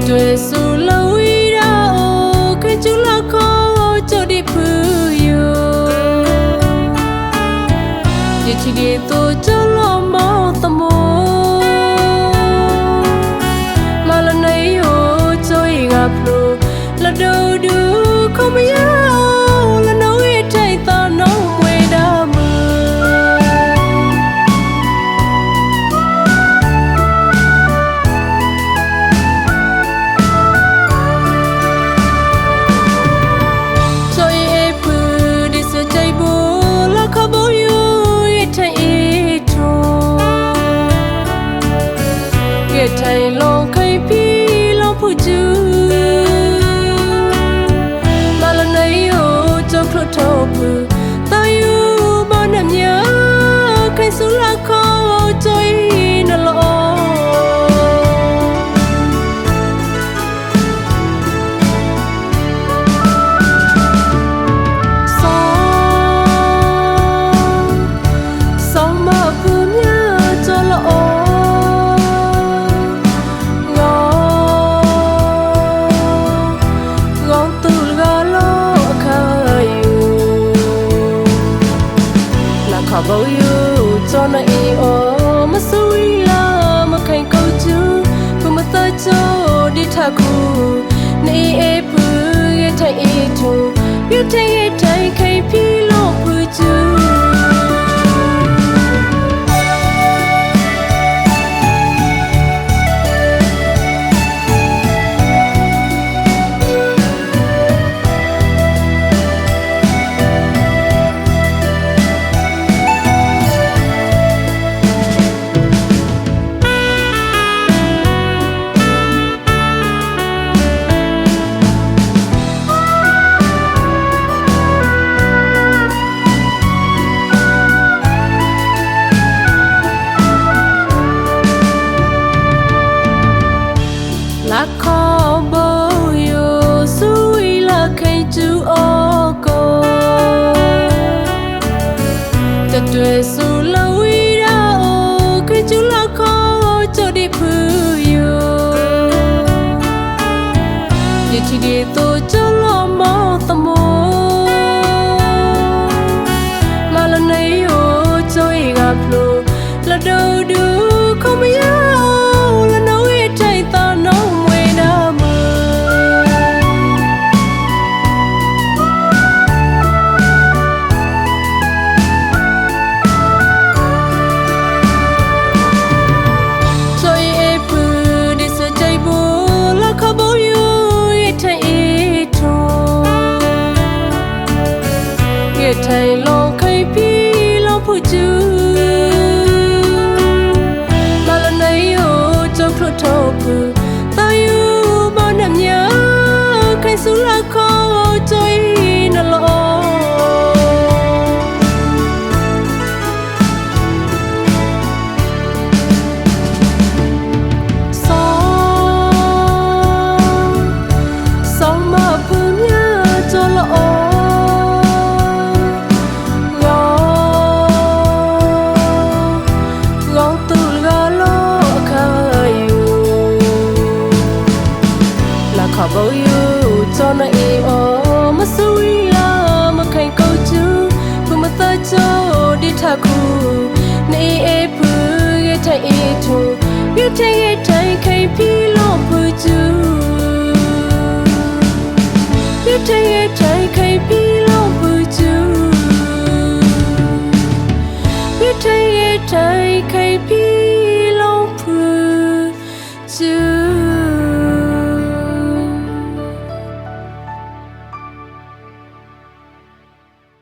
对苏拉维拉哦，看住拉口就的朋友，一起的都就老毛的么，马拉奈哟就一个普，拉都都可没有，拉那位在大脑为他们。thay lòng cây pi lòng phụ chú mà lần này ô trong khổ thâu bự ta yêu bao năm nhớ cây số là khó trôi nở lộ sóng mà bướm nhớ cho lộ bao nhiêu cho nó yêu mà suy là mà thành câu chữ của mà ta cho đi thà khu này ép người thay itu biết thay khai phi lo bự chữ là khó bao nhiêu suy là cây chú ô cô ta tuổi su là uy ra ô cây chú là khó cho đi phơi để chỉ để tôi cho lo máu tâm mô mà lần này ô cho ý gặp luôn là đâu được không biết là nói trái ta nói thay lòng cây pi lòng phụ chú mà lần này ô trong khổ thâu bự ta yêu bao năm nhớ cây số là khó trôi nở lộ sóng mà bướm nhớ cho lộ bao nhiêu cho nó yêu mà suy là mà thành câu chữ của mà ta cho đi thà khu này ép người thay itu biết thay khai phi lo bự chữ biết thay khai phi lo bự chữ biết thay